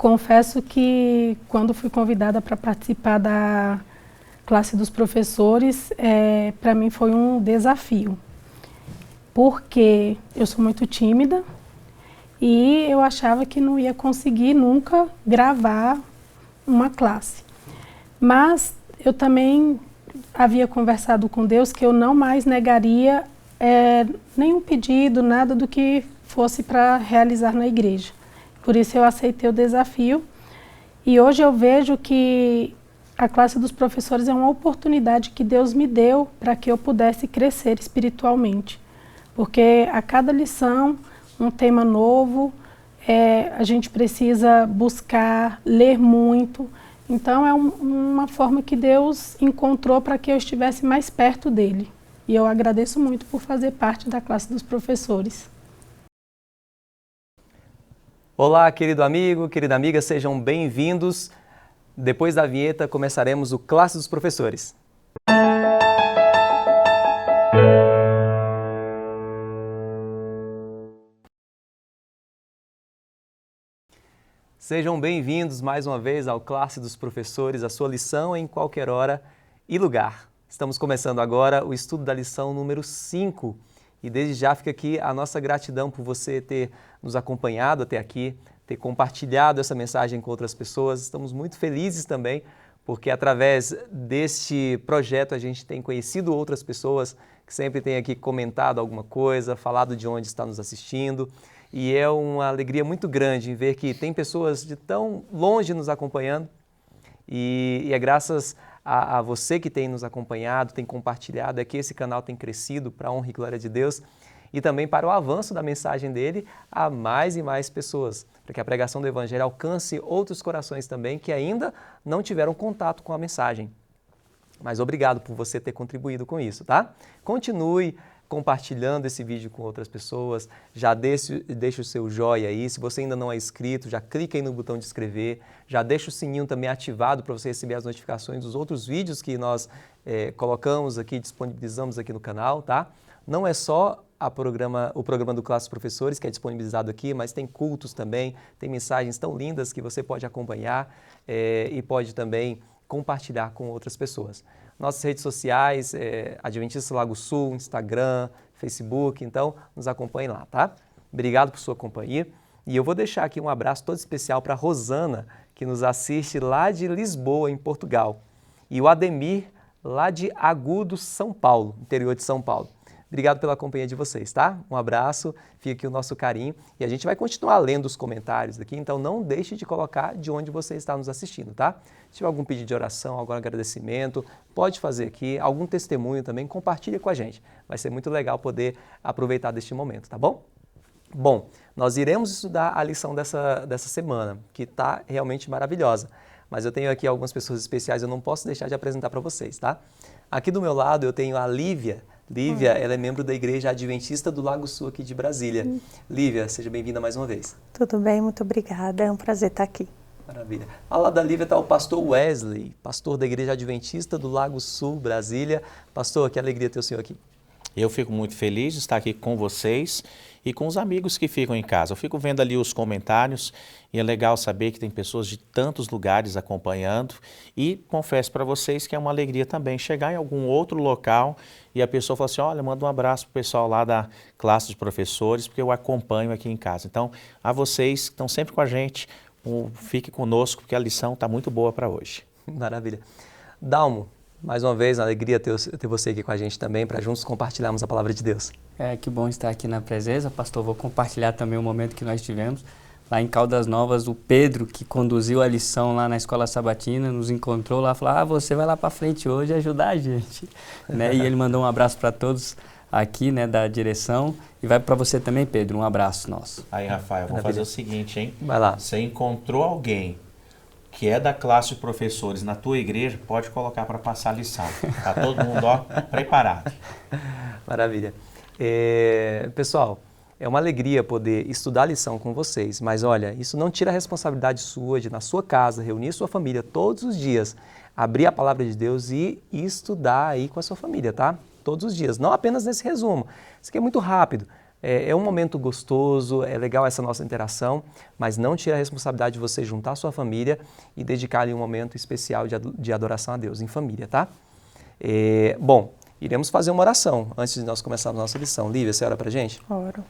confesso que quando fui convidada para participar da classe dos professores, para mim foi um desafio, porque eu sou muito tímida e eu achava que não ia conseguir nunca gravar uma classe. Mas eu também havia conversado com Deus que eu não mais negaria nenhum pedido, nada do que fosse para realizar na igreja. Por isso eu aceitei o desafio e hoje eu vejo que a classe dos professores é uma oportunidade que Deus me deu para que eu pudesse crescer espiritualmente. Porque a cada lição, um tema novo, a gente precisa buscar, ler muito. Então é uma forma que Deus encontrou para que eu estivesse mais perto dele. E eu agradeço muito por fazer parte da classe dos professores. Olá, querido amigo, querida amiga, sejam bem-vindos. Depois da vinheta, começaremos o Classe dos Professores. Sejam bem-vindos mais uma vez ao Classe dos Professores, a sua lição em qualquer hora e lugar. Estamos começando agora o estudo da lição número 5 e desde já fica aqui a nossa gratidão por você ter nos acompanhado até aqui, ter compartilhado essa mensagem com outras pessoas. Estamos muito felizes também, porque através deste projeto a gente tem conhecido outras pessoas que sempre têm aqui comentado alguma coisa, falado de onde está nos assistindo. E é uma alegria muito grande em ver que tem pessoas de tão longe nos acompanhando e é graças a você que tem nos acompanhado, tem compartilhado, é que esse canal tem crescido para a honra e glória de Deus e também para o avanço da mensagem dele a mais e mais pessoas, para que a pregação do Evangelho alcance outros corações também que ainda não tiveram contato com a mensagem. Mas obrigado por você ter contribuído com isso, tá? Continue compartilhando esse vídeo com outras pessoas, já deixa o seu joinha aí, se você ainda não é inscrito, já clica aí no botão de inscrever, já deixa o sininho também ativado para você receber as notificações dos outros vídeos que nós colocamos aqui, disponibilizamos aqui no canal, tá? Não é só o programa do Classe Professores que é disponibilizado aqui, mas tem cultos também, tem mensagens tão lindas que você pode acompanhar e pode também compartilhar com outras pessoas. Nossas redes sociais, Adventista Lago Sul, Instagram, Facebook, então nos acompanhe lá, tá? Obrigado por sua companhia e eu vou deixar aqui um abraço todo especial para a Rosana, que nos assiste lá de Lisboa, em Portugal, e o Ademir, lá de Agudo, São Paulo, interior de São Paulo. Obrigado pela companhia de vocês, tá? Um abraço, fica aqui o nosso carinho e a gente vai continuar lendo os comentários aqui, então não deixe de colocar de onde você está nos assistindo, tá? Se tiver algum pedido de oração, algum agradecimento, pode fazer aqui, algum testemunho também, compartilha com a gente. Vai ser muito legal poder aproveitar deste momento, tá bom? Bom, nós iremos estudar a lição dessa semana, que está realmente maravilhosa, mas eu tenho aqui algumas pessoas especiais, eu não posso deixar de apresentar para vocês, tá? Aqui do meu lado eu tenho a Lívia. Lívia, ela é membro da Igreja Adventista do Lago Sul aqui de Brasília. Lívia, seja bem-vinda mais uma vez. Tudo bem, muito obrigada, é um prazer estar aqui. Maravilha. Ao lado da Lívia está o pastor Wesley, pastor da Igreja Adventista do Lago Sul, Brasília. Pastor, que alegria ter o senhor aqui. Eu fico muito feliz de estar aqui com vocês e com os amigos que ficam em casa. Eu fico vendo ali os comentários e é legal saber que tem pessoas de tantos lugares acompanhando e confesso para vocês que é uma alegria também chegar em algum outro local e a pessoa fala assim, olha, manda um abraço para o pessoal lá da classe de professores, porque eu acompanho aqui em casa. Então, a vocês que estão sempre com a gente, fique conosco, porque a lição está muito boa para hoje. Maravilha. Dalmo, mais uma vez, uma alegria ter você aqui com a gente também, para juntos compartilharmos a palavra de Deus. Que bom estar aqui na presença, pastor. Vou compartilhar também o momento que nós tivemos. Lá em Caldas Novas, o Pedro, que conduziu a lição lá na Escola Sabatina, nos encontrou lá e falou, você vai lá para frente hoje ajudar a gente. Né? E ele mandou um abraço para todos aqui, né, da direção. E vai para você também, Pedro, um abraço nosso. Aí, Rafael, vamos fazer o seguinte, hein? Vai lá. Você encontrou alguém que é da classe de professores na tua igreja, pode colocar para passar a lição. Está todo mundo preparado. Maravilha. Pessoal, é uma alegria poder estudar a lição com vocês, mas olha, isso não tira a responsabilidade sua de, na sua casa, reunir sua família todos os dias, abrir a palavra de Deus e estudar aí com a sua família, tá? Todos os dias, não apenas nesse resumo. Isso aqui é muito rápido, É um momento gostoso, é legal essa nossa interação, mas não tira a responsabilidade de você juntar a sua família e dedicar ali um momento especial de adoração a Deus em família, tá? Bom, iremos fazer uma oração antes de nós começarmos a nossa lição. Lívia, você ora pra gente? Oro.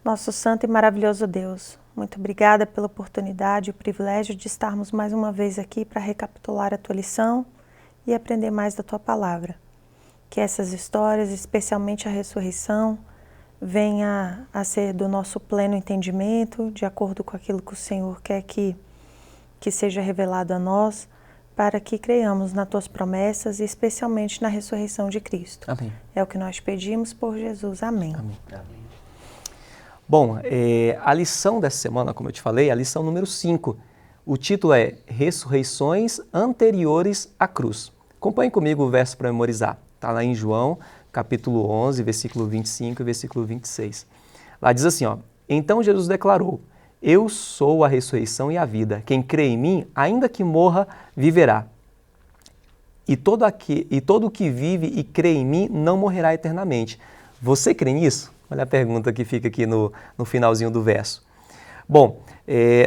Nosso santo e maravilhoso Deus, muito obrigada pela oportunidade e o privilégio de estarmos mais uma vez aqui para recapitular a tua lição e aprender mais da tua palavra. Que essas histórias, especialmente a ressurreição, venha a ser do nosso pleno entendimento, de acordo com aquilo que o Senhor quer que seja revelado a nós, para que creiamos nas tuas promessas e especialmente na ressurreição de Cristo. Amém. É o que nós pedimos por Jesus. Amém. Amém. Bom, a lição dessa semana, como eu te falei, é a lição número 5. O título é Ressurreições Anteriores à Cruz. Acompanhe comigo o verso para memorizar. Está lá em João, capítulo 11, versículo 25 e versículo 26. Lá diz assim, ó, então Jesus declarou, eu sou a ressurreição e a vida. Quem crê em mim, ainda que morra, viverá. E todo o que vive e crê em mim não morrerá eternamente. Você crê nisso? Olha a pergunta que fica aqui no finalzinho do verso. Bom,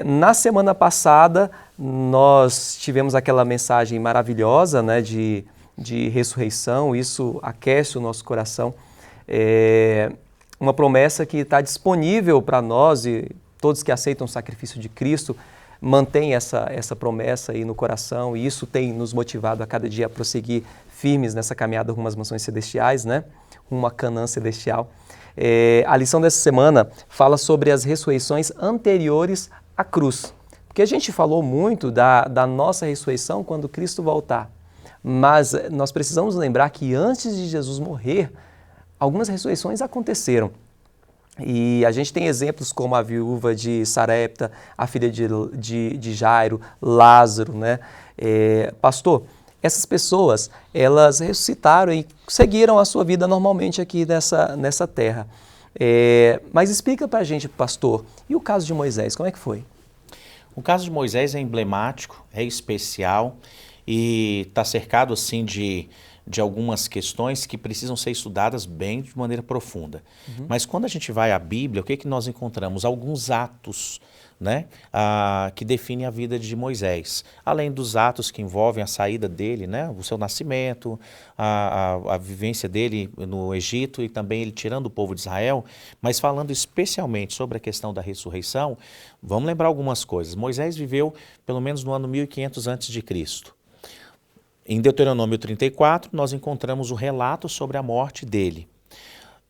na semana passada nós tivemos aquela mensagem maravilhosa, né, de ressurreição, isso aquece o nosso coração. Uma promessa que está disponível para nós e todos que aceitam o sacrifício de Cristo mantêm essa promessa aí no coração e isso tem nos motivado a cada dia a prosseguir firmes nessa caminhada rumo às mansões celestiais, né? Rumo à Canaã celestial. A lição dessa semana fala sobre as ressurreições anteriores à cruz. Porque a gente falou muito da nossa ressurreição quando Cristo voltar. Mas nós precisamos lembrar que antes de Jesus morrer, algumas ressurreições aconteceram. E a gente tem exemplos como a viúva de Sarepta, a filha de Jairo, Lázaro, né? Pastor, essas pessoas, elas ressuscitaram e seguiram a sua vida normalmente aqui nessa terra. Mas explica pra gente, pastor, e o caso de Moisés, como é que foi? O caso de Moisés é emblemático, é especial e está cercado assim de algumas questões que precisam ser estudadas bem de maneira profunda. Mas quando a gente vai à Bíblia, o que nós encontramos? Alguns atos, né, que definem a vida de Moisés. Além dos atos que envolvem a saída dele, né, o seu nascimento, a vivência dele no Egito e também ele tirando o povo de Israel, mas falando especialmente sobre a questão da ressurreição, vamos lembrar algumas coisas. Moisés viveu pelo menos no ano 1500 a.C. Em Deuteronômio 34, nós encontramos o relato sobre a morte dele.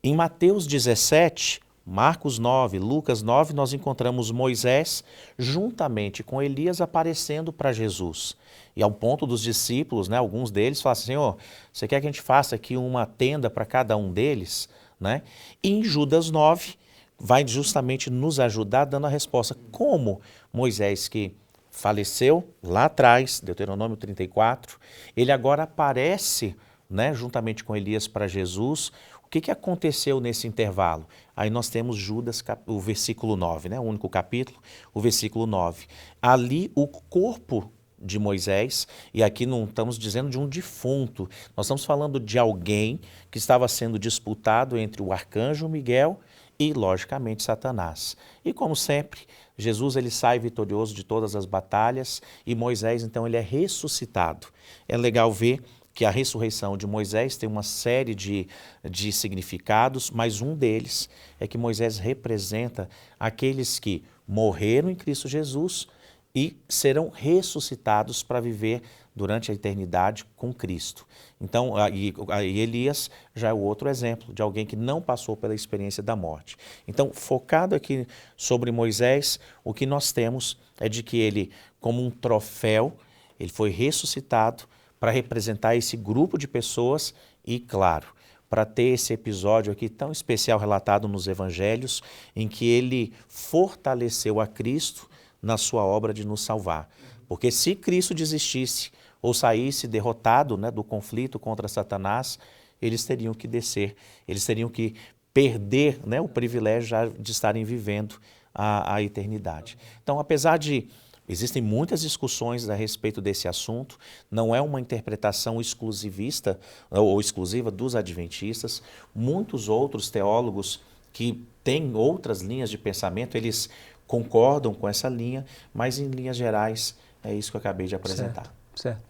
Em Mateus 17, Marcos 9, Lucas 9, nós encontramos Moisés juntamente com Elias aparecendo para Jesus. E ao ponto dos discípulos, né, alguns deles falam assim, Senhor, você quer que a gente faça aqui uma tenda para cada um deles? Né? E em Judas 9, vai justamente nos ajudar dando a resposta. Como Moisés que faleceu lá atrás, Deuteronômio 34, ele agora aparece, né, juntamente com Elias para Jesus. O que aconteceu nesse intervalo? Aí nós temos Judas, o versículo 9, né, o único capítulo, o versículo 9. Ali o corpo de Moisés, e aqui não estamos dizendo de um defunto, nós estamos falando de alguém que estava sendo disputado entre o arcanjo Miguel e, logicamente, Satanás. E como sempre, Jesus ele sai vitorioso de todas as batalhas e Moisés, então, ele é ressuscitado. É legal ver que a ressurreição de Moisés tem uma série de significados, mas um deles é que Moisés representa aqueles que morreram em Cristo Jesus e serão ressuscitados para viver durante a eternidade com Cristo. Então, aí Elias já é o outro exemplo de alguém que não passou pela experiência da morte. Então, focado aqui sobre Moisés, o que nós temos é de que ele, como um troféu, ele foi ressuscitado para representar esse grupo de pessoas e, claro, para ter esse episódio aqui tão especial relatado nos evangelhos, em que ele fortaleceu a Cristo na sua obra de nos salvar. Porque se Cristo desistisse ou saísse derrotado, né, do conflito contra Satanás, eles teriam que descer, eles teriam que perder, né, o privilégio já de estarem vivendo a eternidade. Então, apesar de existem muitas discussões a respeito desse assunto, não é uma interpretação exclusivista ou exclusiva dos adventistas. Muitos outros teólogos que têm outras linhas de pensamento, eles concordam com essa linha, mas em linhas gerais é isso que eu acabei de apresentar. Certo.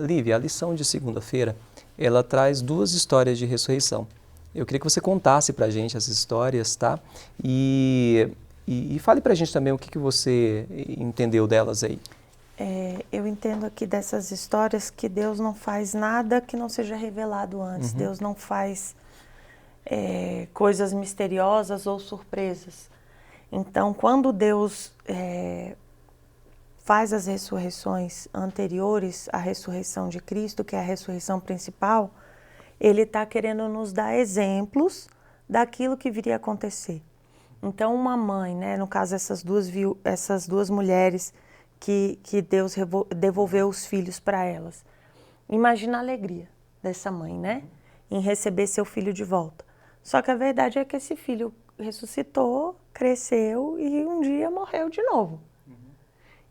Lívia, a lição de segunda-feira, ela traz 2 histórias de ressurreição. Eu queria que você contasse para a gente essas histórias, tá? E fale para a gente também o que você entendeu delas aí. Eu entendo aqui dessas histórias que Deus não faz nada que não seja revelado antes. Deus não faz coisas misteriosas ou surpresas. Então, quando Deus faz as ressurreições anteriores à ressurreição de Cristo, que é a ressurreição principal, Ele está querendo nos dar exemplos daquilo que viria a acontecer. Então, uma mãe, né, no caso essas duas mulheres que Deus devolveu os filhos para elas. Imagina a alegria dessa mãe, né, em receber seu filho de volta. Só que a verdade é que esse filho ressuscitou, cresceu e um dia morreu de novo.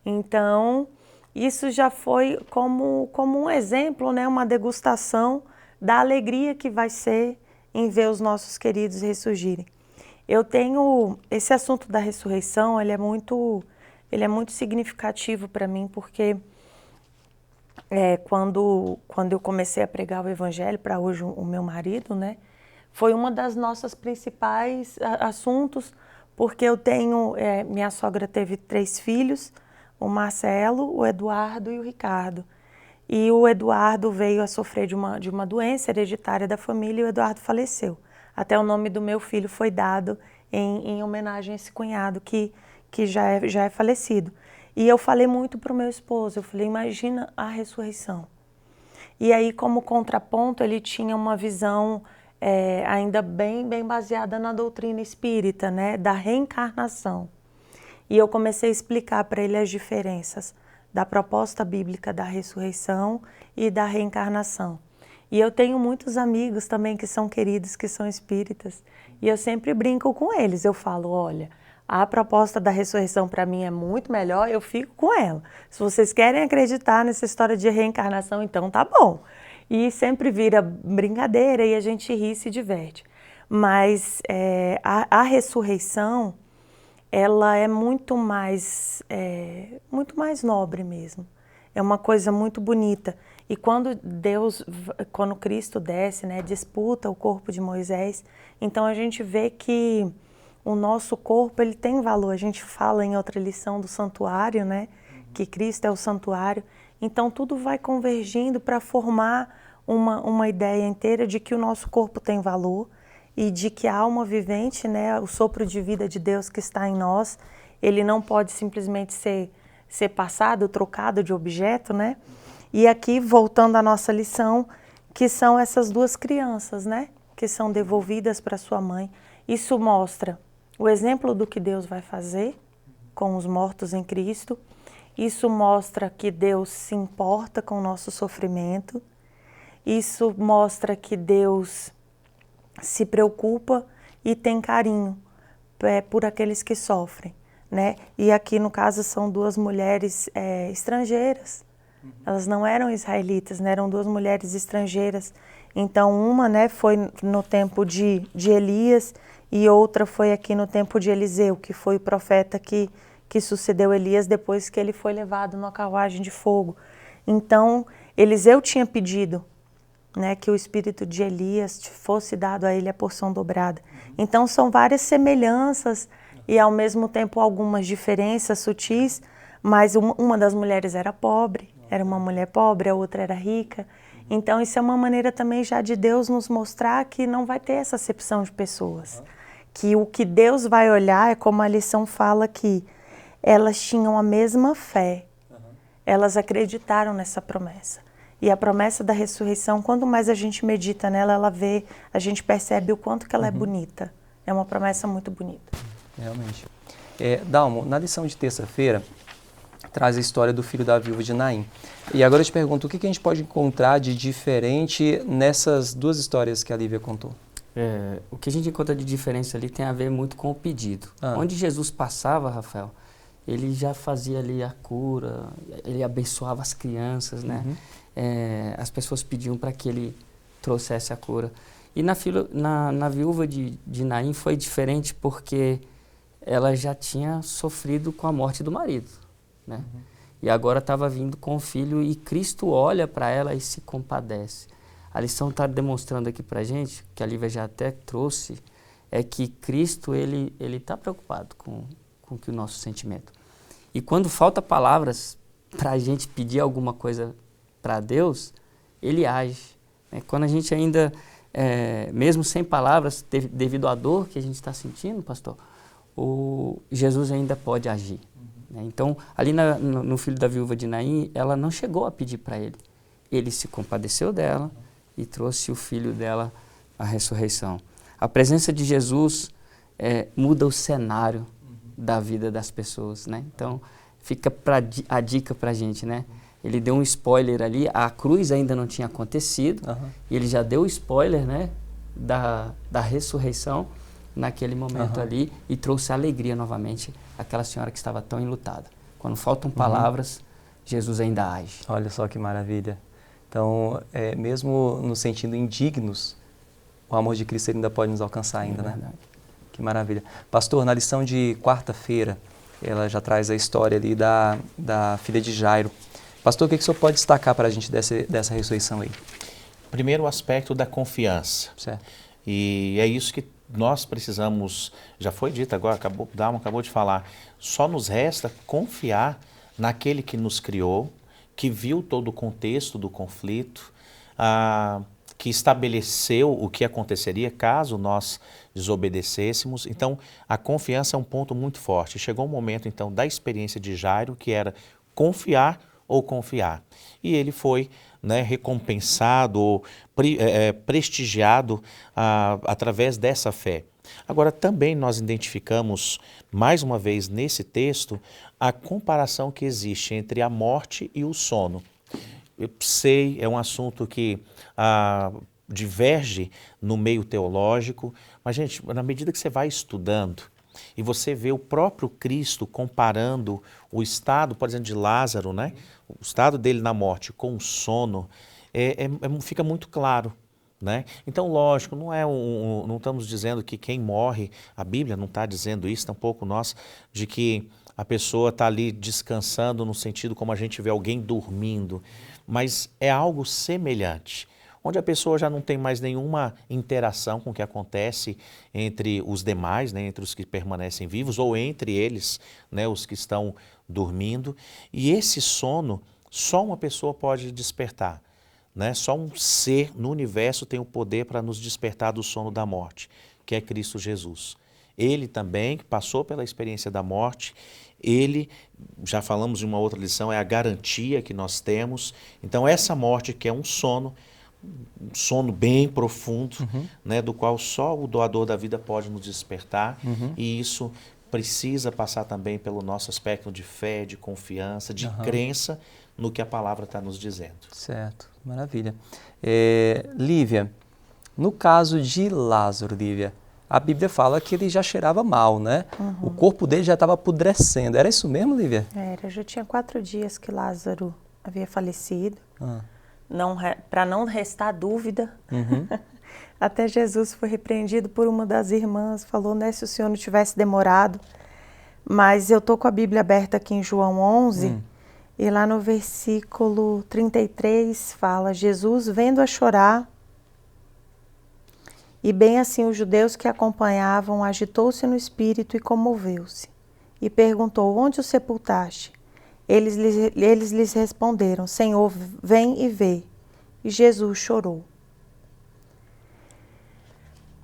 Então, isso já foi como um exemplo, né, uma degustação da alegria que vai ser em ver os nossos queridos ressurgirem. Eu tenho esse assunto da ressurreição, ele é muito significativo para mim, porque quando eu comecei a pregar o evangelho para hoje o meu marido, né, foi uma das nossas principais assuntos, porque eu tenho, minha sogra teve 3 filhos, o Marcelo, o Eduardo e o Ricardo. E o Eduardo veio a sofrer de uma doença hereditária da família e o Eduardo faleceu. Até o nome do meu filho foi dado em homenagem a esse cunhado que já é falecido. E eu falei muito para o meu esposo, eu falei, imagina a ressurreição. E aí, como contraponto, ele tinha uma visão ainda bem baseada na doutrina espírita, né, da reencarnação. E eu comecei a explicar para ele as diferenças da proposta bíblica da ressurreição e da reencarnação. E eu tenho muitos amigos também que são queridos, que são espíritas, e eu sempre brinco com eles. Eu falo, olha, a proposta da ressurreição para mim é muito melhor, eu fico com ela. Se vocês querem acreditar nessa história de reencarnação, então tá bom. E sempre vira brincadeira e a gente ri e se diverte. Mas a ressurreição, ela é muito mais nobre mesmo. É uma coisa muito bonita. E quando Cristo desce, né, disputa o corpo de Moisés, então a gente vê que o nosso corpo, ele tem valor. A gente fala em outra lição do santuário, né, que Cristo é o santuário. Então tudo vai convergindo para formar uma ideia inteira de que o nosso corpo tem valor e de que a alma vivente, né, o sopro de vida de Deus que está em nós, ele não pode simplesmente ser passado, trocado de objeto, né? E aqui, voltando à nossa lição, que são essas 2 crianças, né, que são devolvidas para sua mãe. Isso mostra o exemplo do que Deus vai fazer com os mortos em Cristo. Isso mostra que Deus se importa com o nosso sofrimento. Isso mostra que Deus se preocupa e tem carinho por aqueles que sofrem, né? E aqui, no caso, são 2 mulheres estrangeiras. Elas não eram israelitas, né? Eram 2 mulheres estrangeiras. Então, uma, né, foi no tempo de Elias e outra foi aqui no tempo de Eliseu, que foi o profeta que sucedeu Elias depois que ele foi levado numa carruagem de fogo. Então, Eliseu tinha pedido, né, que o espírito de Elias fosse dado a ele a porção dobrada. Então, são várias semelhanças e, ao mesmo tempo, algumas diferenças sutis, mas uma das mulheres era pobre, era uma mulher pobre, a outra era rica. Então, isso é uma maneira também já de Deus nos mostrar que não vai ter essa acepção de pessoas. Que o que Deus vai olhar é como a lição fala que elas tinham a mesma fé. Elas acreditaram nessa promessa. E a promessa da ressurreição, quanto mais a gente medita nela, a gente percebe o quanto que ela é bonita. É uma promessa muito bonita. Realmente. Dalmo, na lição de terça-feira, traz a história do filho da viúva de Naim. E agora eu te pergunto, o que a gente pode encontrar de diferente nessas 2 histórias que a Lívia contou? O que a gente encontra de diferença ali tem a ver muito com o pedido. Onde Jesus passava, Rafael, ele já fazia ali a cura, ele abençoava as crianças, né? As pessoas pediam para que ele trouxesse a cura. E na viúva de Naim foi diferente porque ela já tinha sofrido com a morte do marido, né? E agora estava vindo com o filho e Cristo olha para ela e se compadece. A lição está demonstrando aqui para a gente, que a Lívia já até trouxe, é que Cristo ele está preocupado com o nosso sentimento. E quando falta palavras para a gente pedir alguma coisa para Deus, Ele age. Né? Quando a gente ainda, mesmo sem palavras, devido à dor que a gente está sentindo, pastor, Jesus ainda pode agir. Né? Então, ali no filho da viúva de Naim, ela não chegou a pedir para ele. Ele se compadeceu dela e trouxe o filho dela à ressurreição. A presença de Jesus muda o cenário da vida das pessoas, né? Então, fica a dica para a gente, né? Ele deu um spoiler ali, a cruz ainda não tinha acontecido, e ele já deu o spoiler, né, da ressurreição naquele momento ali e trouxe alegria novamente àquela senhora que estava tão enlutada. Quando faltam palavras, Jesus ainda age. Olha só que maravilha. Então, mesmo nos sentindo indignos, o amor de Cristo ainda pode nos alcançar ainda, né? Verdade. Que maravilha. Pastor, na lição de quarta-feira, ela já traz a história ali da filha de Jairo. Pastor, o que o senhor pode destacar para a gente dessa ressurreição aí? Primeiro, o aspecto da confiança. Certo. E é isso que nós precisamos, já foi dito agora, Dalma acabou de falar, só nos resta confiar naquele que nos criou, que viu todo o contexto do conflito, que estabeleceu o que aconteceria caso nós desobedecêssemos. Então, a confiança é um ponto muito forte. Chegou um momento, então, da experiência de Jairo, que era confiar ou confiar. E ele foi, né, recompensado ou prestigiado através dessa fé. Agora, também nós identificamos, mais uma vez nesse texto, a comparação que existe entre a morte e o sono. Eu sei, é um assunto que diverge no meio teológico, mas, gente, na medida que você vai estudando e você vê o próprio Cristo comparando o estado, por exemplo, de Lázaro, né? O estado dele na morte com o sono, fica muito claro. Né? Então, lógico, não estamos dizendo que quem morre, a Bíblia não está dizendo isso, tampouco nós, de que a pessoa está ali descansando no sentido como a gente vê alguém dormindo, mas é algo semelhante, onde a pessoa já não tem mais nenhuma interação com o que acontece entre os demais, né, entre os que permanecem vivos, ou entre eles, né, os que estão dormindo, e esse sono só uma pessoa pode despertar. Né? Só um ser no universo tem o poder para nos despertar do sono da morte, que é Cristo Jesus. Ele também, que passou pela experiência da morte, ele, já falamos em uma outra lição, é a garantia que nós temos. Então, essa morte que é um sono bem profundo, né, do qual só o doador da vida pode nos despertar, e isso precisa passar também pelo nosso aspecto de fé, de confiança, de crença no que a palavra está nos dizendo. Certo, maravilha. Lívia, no caso de Lázaro, Lívia, a Bíblia fala que ele já cheirava mal, né? O corpo dele já estava apodrecendo. Era isso mesmo, Lívia? Era, já tinha 4 dias que Lázaro havia falecido. Para não restar dúvida, até Jesus foi repreendido por uma das irmãs, falou, né, se o Senhor não tivesse demorado. Mas eu estou com a Bíblia aberta aqui em João 11, e lá no versículo 33 fala, Jesus vendo-a chorar, e bem assim os judeus que acompanhavam, agitou-se no espírito e comoveu-se. E perguntou, onde o sepultaste? Eles lhes responderam, Senhor, vem e vê. E Jesus chorou.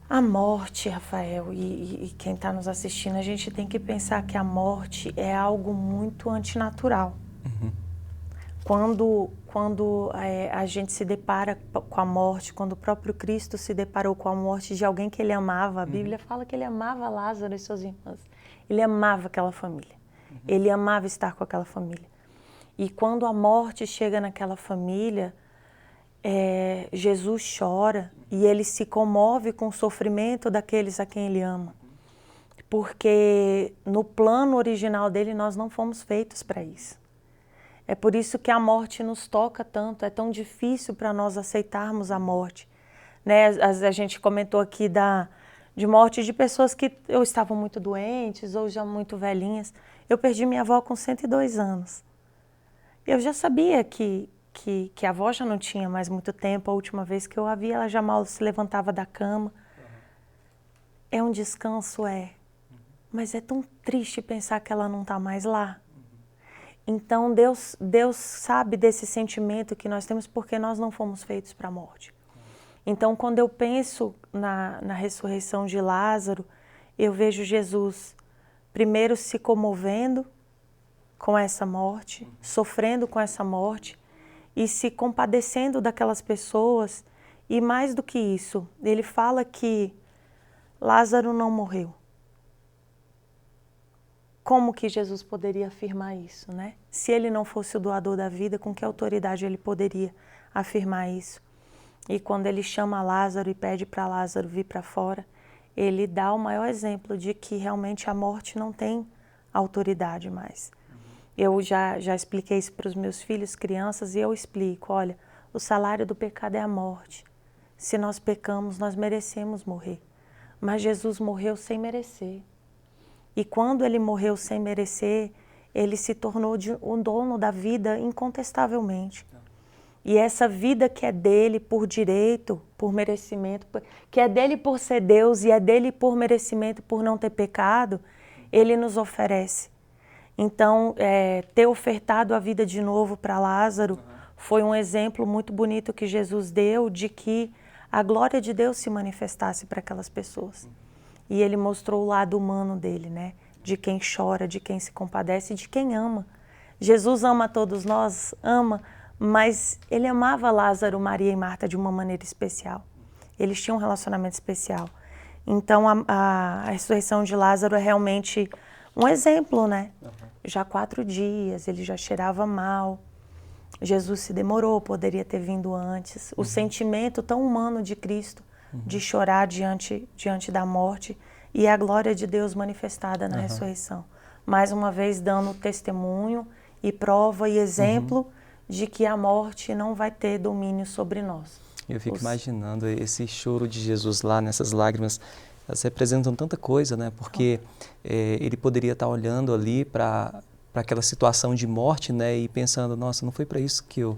A morte, Rafael, e quem está nos assistindo, a gente tem que pensar que a morte é algo muito antinatural. Quando a gente se depara com a morte, quando o próprio Cristo se deparou com a morte de alguém que ele amava, a Bíblia fala que ele amava Lázaro e suas irmãs. Ele amava aquela família. Ele amava estar com aquela família. E quando a morte chega naquela família, Jesus chora e ele se comove com o sofrimento daqueles a quem ele ama. Porque no plano original dele nós não fomos feitos para isso. É por isso que a morte nos toca tanto, é tão difícil para nós aceitarmos a morte. né? A gente comentou aqui de morte de pessoas que ou estavam muito doentes ou já muito velhinhas. Eu perdi minha avó com 102 anos. Eu já sabia que a avó já não tinha mais muito tempo. A última vez que eu a vi, ela já mal se levantava da cama. É um descanso, mas é tão triste pensar que ela não está mais lá. Então Deus sabe desse sentimento que nós temos porque nós não fomos feitos para a morte. Então, quando eu penso na ressurreição de Lázaro, eu vejo Jesus primeiro se comovendo com essa morte, sofrendo com essa morte e se compadecendo daquelas pessoas. E mais do que isso, ele fala que Lázaro não morreu. Como que Jesus poderia afirmar isso, né? Se ele não fosse o doador da vida, com que autoridade ele poderia afirmar isso? E quando ele chama Lázaro e pede para Lázaro vir para fora, ele dá o maior exemplo de que realmente a morte não tem autoridade mais. Eu já expliquei isso para os meus filhos, crianças, e eu explico, olha, o salário do pecado é a morte. Se nós pecamos, nós merecemos morrer. Mas Jesus morreu sem merecer. E quando ele morreu sem merecer, ele se tornou um dono da vida incontestavelmente. E essa vida que é dele por direito, por merecimento, que é dele por ser Deus e é dele por merecimento, por não ter pecado, ele nos oferece. Então, ter ofertado a vida de novo para Lázaro foi um exemplo muito bonito que Jesus deu de que a glória de Deus se manifestasse para aquelas pessoas. E ele mostrou o lado humano dele, né? De quem chora, de quem se compadece, de quem ama. Jesus ama todos nós, ama, mas ele amava Lázaro, Maria e Marta de uma maneira especial. Eles tinham um relacionamento especial. Então, a ressurreição de Lázaro é realmente um exemplo, né? Já 4 dias, ele já cheirava mal. Jesus se demorou, poderia ter vindo antes. O sentimento tão humano de Cristo, de chorar diante da morte e a glória de Deus manifestada na ressurreição. Mais uma vez dando testemunho e prova e exemplo de que a morte não vai ter domínio sobre nós. Eu fico imaginando esse choro de Jesus lá, nessas lágrimas, elas representam tanta coisa, né? Porque ele poderia estar olhando ali para aquela situação de morte, né? E pensando, nossa, não foi para isso que eu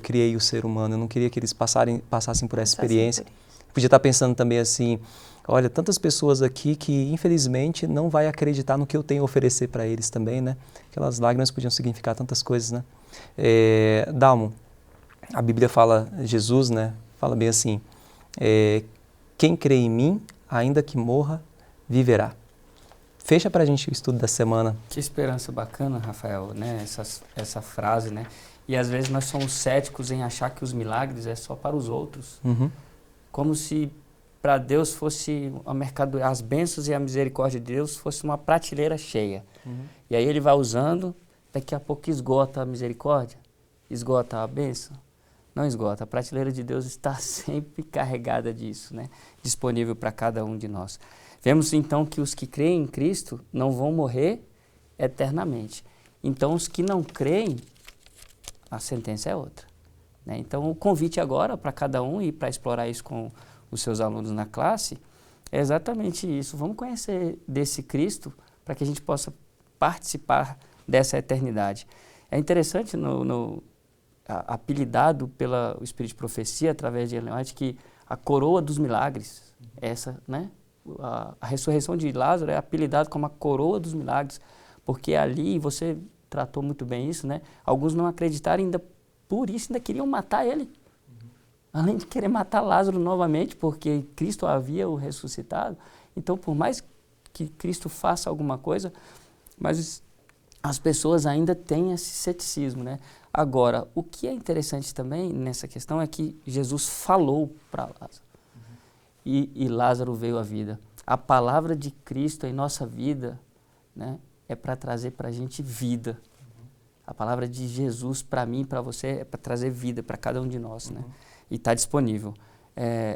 criei o ser humano, eu não queria que eles passassem por essa experiência. Podia estar pensando também assim, olha, tantas pessoas aqui que infelizmente não vai acreditar no que eu tenho a oferecer para eles também, né? Aquelas lágrimas podiam significar tantas coisas, né? Dalmo, a Bíblia fala, Jesus, né? Fala bem assim, quem crê em mim, ainda que morra, viverá. Fecha para a gente o estudo da semana. Que esperança bacana, Rafael, né? Essa frase, né? E às vezes nós somos céticos em achar que os milagres é só para os outros. Como se para Deus fosse uma mercadoria, as bênçãos e a misericórdia de Deus fosse uma prateleira cheia. E aí ele vai usando, daqui a pouco esgota a misericórdia, esgota a bênção. Não esgota, a prateleira de Deus está sempre carregada disso, né? Disponível para cada um de nós. Vemos então que os que creem em Cristo não vão morrer eternamente. Então os que não creem, a sentença é outra, né? Então o convite agora para cada um e para explorar isso com os seus alunos na classe é exatamente isso. Vamos conhecer desse Cristo para que a gente possa participar dessa eternidade. É interessante apelidado pelo Espírito de Profecia, através de Ellen White, que a coroa dos milagres, essa, né? A ressurreição de Lázaro é apelidado como a coroa dos milagres, porque ali, você tratou muito bem isso, né? Alguns não acreditaram ainda por isso, ainda queriam matar ele. Além de querer matar Lázaro novamente, porque Cristo havia o ressuscitado. Então, por mais que Cristo faça alguma coisa, mas as pessoas ainda têm esse ceticismo, né? Agora, o que é interessante também nessa questão é que Jesus falou para Lázaro. E Lázaro veio à vida. A palavra de Cristo em nossa vida, né, é para trazer para a gente vida. A palavra de Jesus para mim, para você, é para trazer vida para cada um de nós, né? E está disponível.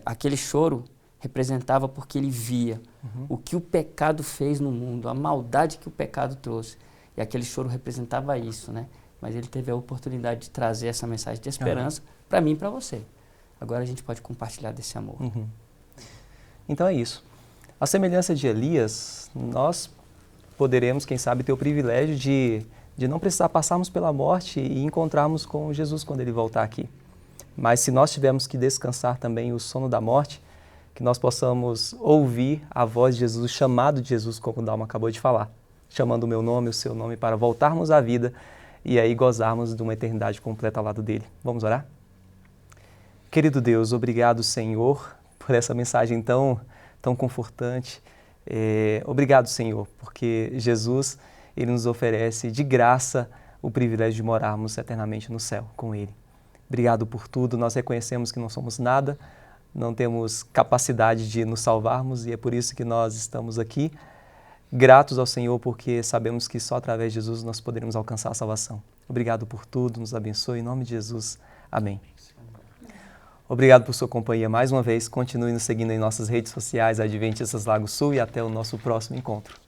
Aquele choro representava porque ele via o que o pecado fez no mundo, a maldade que o pecado trouxe. E aquele choro representava isso, né? Mas ele teve a oportunidade de trazer essa mensagem de esperança para mim e para você. agora a gente pode compartilhar desse amor. Então é isso. A semelhança de Elias, nós poderemos, quem sabe, ter o privilégio de não precisar passarmos pela morte e encontrarmos com Jesus quando Ele voltar aqui. Mas se nós tivermos que descansar também o sono da morte, que nós possamos ouvir a voz de Jesus, o chamado de Jesus, como o Dalma acabou de falar, chamando o meu nome, o seu nome, para voltarmos à vida e aí gozarmos de uma eternidade completa ao lado dele. Vamos orar? Querido Deus, obrigado, Senhor, por essa mensagem tão confortante. Obrigado, Senhor, porque Jesus, Ele nos oferece de graça o privilégio de morarmos eternamente no céu com Ele. Obrigado por tudo, nós reconhecemos que não somos nada, não temos capacidade de nos salvarmos e é por isso que nós estamos aqui, gratos ao Senhor, porque sabemos que só através de Jesus nós poderemos alcançar a salvação. Obrigado por tudo, nos abençoe, em nome de Jesus. Amém. Obrigado por sua companhia mais uma vez. Continue nos seguindo em nossas redes sociais, Adventistas Lago Sul, e até o nosso próximo encontro.